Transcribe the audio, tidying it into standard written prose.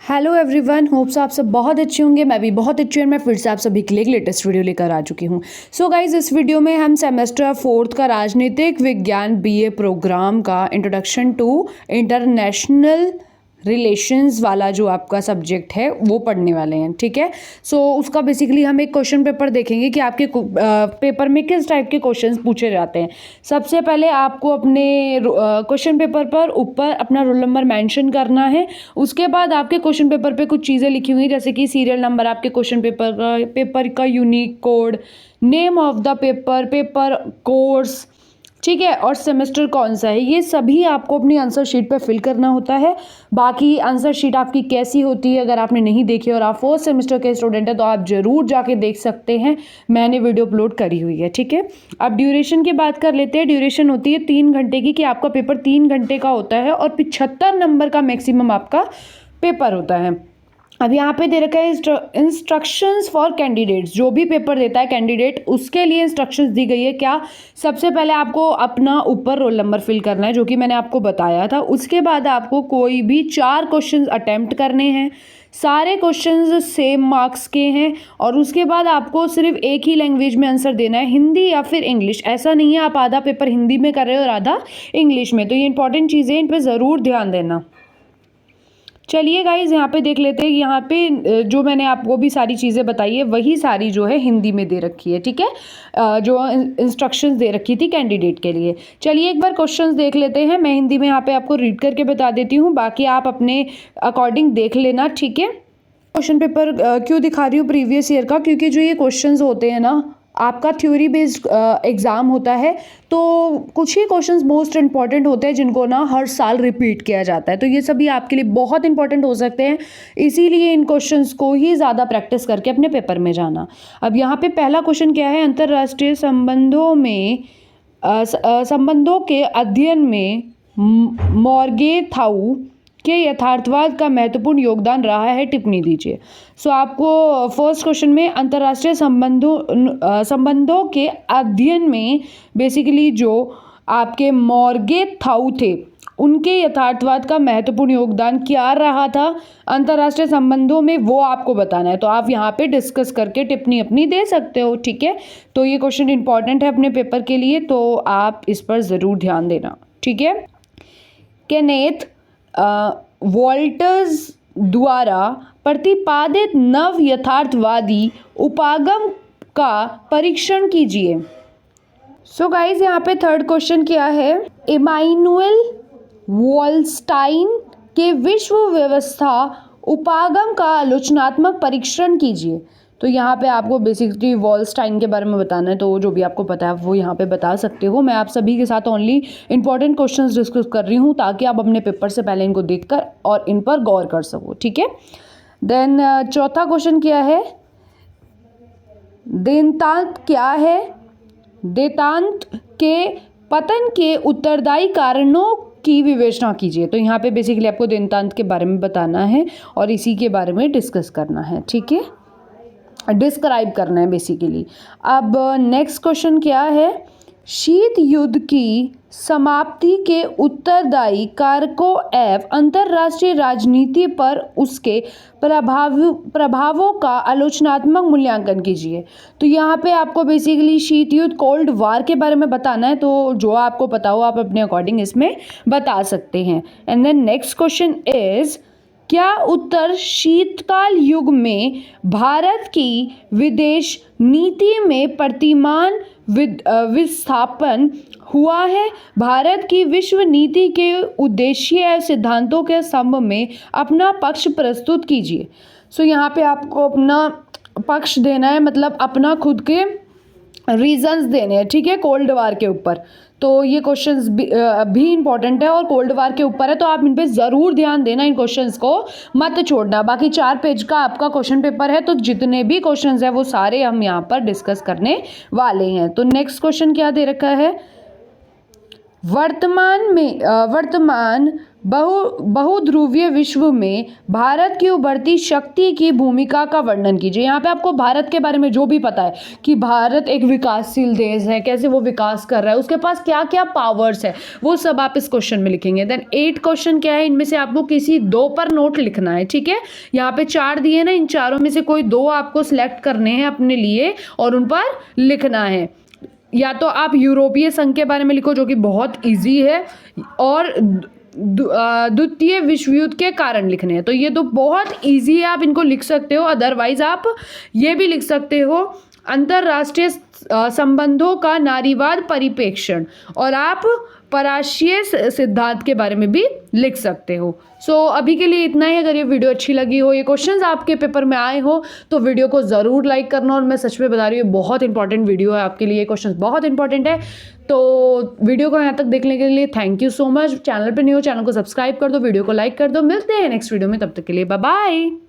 Hello everyone, hopes आप सब बहुत अच्छे होंगे। मैं भी बहुत अच्छी हूँ। मैं फिर से आप सभी के लिए एक लेटेस्ट वीडियो लेकर आ चुकी हूँ। सो गाइज, इस वीडियो में हम सेमेस्टर 4 का राजनीतिक विज्ञान बीए प्रोग्राम का इंट्रोडक्शन टू इंटरनेशनल रिलेशंस वाला जो आपका सब्जेक्ट है वो पढ़ने वाले हैं। ठीक है, सो उसका बेसिकली हम एक क्वेश्चन पेपर देखेंगे कि आपके पेपर में किस टाइप के क्वेश्चंस पूछे जाते हैं। सबसे पहले आपको अपने क्वेश्चन पेपर पर ऊपर अपना रोल नंबर मेंशन करना है। उसके बाद आपके क्वेश्चन पेपर पे कुछ चीज़ें लिखी हुई जैसे कि सीरियल नंबर, आपके क्वेश्चन पेपर का unique code, name of the paper, paper course, ठीक है, और सेमेस्टर कौन सा है, ये सभी आपको अपनी आंसर शीट पे फिल करना होता है। बाकी आंसर शीट आपकी कैसी होती है, अगर आपने नहीं देखी और आप फोर्थ सेमेस्टर के स्टूडेंट हैं तो आप ज़रूर जाके देख सकते हैं, मैंने वीडियो अपलोड करी हुई है। ठीक है, अब ड्यूरेशन की बात कर लेते हैं। ड्यूरेशन होती है 3 घंटे की, कि आपका पेपर 3 घंटे का होता है और 75 नंबर का मैक्सिमम आपका पेपर होता है। अब यहाँ पे दे रखा है इंस्ट्रक्शंस फॉर कैंडिडेट्स। जो भी पेपर देता है कैंडिडेट, उसके लिए इंस्ट्रक्शंस दी गई है। क्या, सबसे पहले आपको अपना ऊपर रोल नंबर फिल करना है, जो कि मैंने आपको बताया था। उसके बाद आपको कोई भी 4 क्वेश्चंस अटेम्प्ट करने हैं। सारे क्वेश्चंस सेम मार्क्स के हैं और उसके बाद आपको सिर्फ एक ही लैंग्वेज में आंसर देना है, हिंदी या फिर इंग्लिश। ऐसा नहीं है आप आधा पेपर हिंदी में कर रहे हो और आधा इंग्लिश में। तो ये इंपॉर्टेंट चीज़ें, इन पर ज़रूर ध्यान देना। चलिए गाइज, यहाँ पे देख लेते हैं। यहाँ पे जो मैंने आपको भी सारी चीज़ें बताई है वही सारी जो है हिंदी में दे रखी है। ठीक है, जो इंस्ट्रक्शंस दे रखी थी कैंडिडेट के लिए। चलिए एक बार क्वेश्चंस देख लेते हैं। मैं हिंदी में यहाँ पे आपको रीड करके बता देती हूँ, बाकी आप अपने अकॉर्डिंग देख लेना। ठीक है, क्वेश्चन पेपर क्यों दिखा रही हूँ प्रीवियस ईयर का, क्योंकि जो ये क्वेश्चंस होते हैं ना, आपका थ्योरी बेस्ड एग्ज़ाम होता है, तो कुछ ही क्वेश्चंस मोस्ट इंपॉर्टेंट होते हैं जिनको ना हर साल रिपीट किया जाता है। तो ये सभी आपके लिए बहुत इंपॉर्टेंट हो सकते हैं, इसीलिए इन क्वेश्चंस को ही ज़्यादा प्रैक्टिस करके अपने पेपर में जाना। अब यहाँ पे पहला क्वेश्चन क्या है, अंतर्राष्ट्रीय संबंधों के अध्ययन में मॉर्गेथाउ के यथार्थवाद का महत्वपूर्ण योगदान रहा है, टिप्पणी दीजिए। सो आपको फर्स्ट क्वेश्चन में अंतर्राष्ट्रीय संबंधों के अध्ययन में बेसिकली जो आपके मॉर्गेथाउ थे, उनके यथार्थवाद का महत्वपूर्ण योगदान क्या रहा था अंतर्राष्ट्रीय संबंधों में, वो आपको बताना है। तो आप यहाँ पे डिस्कस करके टिप्पणी अपनी दे सकते हो। ठीक है, तो ये क्वेश्चन इंपॉर्टेंट है अपने पेपर के लिए, तो आप इस पर ज़रूर ध्यान देना। ठीक है, केनेथ वॉल्टर्स द्वारा प्रतिपादित नव यथार्थवादी उपागम का परीक्षण कीजिए। सो गाइज, यहाँ पे थर्ड क्वेश्चन क्या है, इमानुएल वॉलस्टाइन के विश्व व्यवस्था उपागम का आलोचनात्मक परीक्षण कीजिए। तो यहाँ पे आपको बेसिकली वॉलस्टाइन के बारे में बताना है, तो जो भी आपको पता है वो यहाँ पे बता सकते हो। मैं आप सभी के साथ ओनली इंपॉर्टेंट क्वेश्चंस डिस्कस कर रही हूँ, ताकि आप अपने पेपर से पहले इनको देखकर और इन पर गौर कर सको। ठीक है, देन चौथा क्वेश्चन क्या है, देंतांत क्या है, देंतांत के पतन के उत्तरदायी कारणों की विवेचना कीजिए। तो यहाँ पे बेसिकली आपको देंतांत के बारे में बताना है और इसी के बारे में डिस्कस करना है। ठीक है, डिस्क्राइब करना है बेसिकली। अब नेक्स्ट क्वेश्चन क्या है, शीत युद्ध की समाप्ति के उत्तरदायी कारकों एवं अंतर्राष्ट्रीय राजनीति पर उसके प्रभावों का आलोचनात्मक मूल्यांकन कीजिए। तो यहाँ पे आपको बेसिकली शीत युद्ध, कोल्ड वार के बारे में बताना है, तो जो आपको पता हो आप अपने अकॉर्डिंग इसमें बता सकते हैं। And then next question is, क्या उत्तर शीतकाल युग में भारत की विदेश नीति में प्रतिमान विस्थापन हुआ है? भारत की विश्व नीति के उद्देश्य एवं सिद्धांतों के स्तंभ में अपना पक्ष प्रस्तुत कीजिए। सो यहाँ पे आपको अपना पक्ष देना है, मतलब अपना खुद के रीजंस देने हैं। ठीक है, कोल्ड वार के ऊपर, तो ये क्वेश्चंस भी इंपॉर्टेंट है और कोल्ड वार के ऊपर है, तो आप इन पे ज़रूर ध्यान देना, इन क्वेश्चंस को मत छोड़ना। बाकी 4 पेज का आपका क्वेश्चन पेपर है, तो जितने भी क्वेश्चंस हैं वो सारे हम यहाँ पर डिस्कस करने वाले हैं। तो नेक्स्ट क्वेश्चन क्या दे रखा है, वर्तमान बहुध्रुवीय विश्व में भारत की उभरती शक्ति की भूमिका का वर्णन कीजिए। यहाँ पे आपको भारत के बारे में जो भी पता है कि भारत एक विकासशील देश है, कैसे वो विकास कर रहा है, उसके पास क्या क्या पावर्स है, वो सब आप इस क्वेश्चन में लिखेंगे। देन 8 क्वेश्चन क्या है, इनमें से आपको किसी 2 पर नोट लिखना है, ठीक है। यहाँ पे 4 दिए ना, इन चारों में से कोई 2 आपको सिलेक्ट करने हैं अपने लिए और उन पर लिखना है। या तो आप यूरोपीय संघ के बारे में लिखो जो कि बहुत इजी है, और द्वितीय विश्व युद्ध के कारण लिखने हैं, तो ये तो बहुत इजी है, आप इनको लिख सकते हो। अदरवाइज आप ये भी लिख सकते हो अंतरराष्ट्रीय संबंधों का नारीवाद परिप्रेक्षण, और आप पराशीय सिद्धांत के बारे में भी लिख सकते हो। सो अभी के लिए इतना ही। अगर ये वीडियो अच्छी लगी हो, ये क्वेश्चंस आपके पेपर में आए हो, तो वीडियो को ज़रूर लाइक करना। और मैं सच में बता रही हूँ, बहुत इंपॉर्टेंट वीडियो है आपके लिए, क्वेश्चंस बहुत इंपॉर्टेंट है। तो वीडियो को यहाँ तक देखने के लिए thank you so much. Channel पर नहीं हो, चैनल को सब्सक्राइब कर दो, वीडियो को लाइक कर दो। मिलते हैं नेक्स्ट वीडियो में, तब तक के लिए बाय बाय।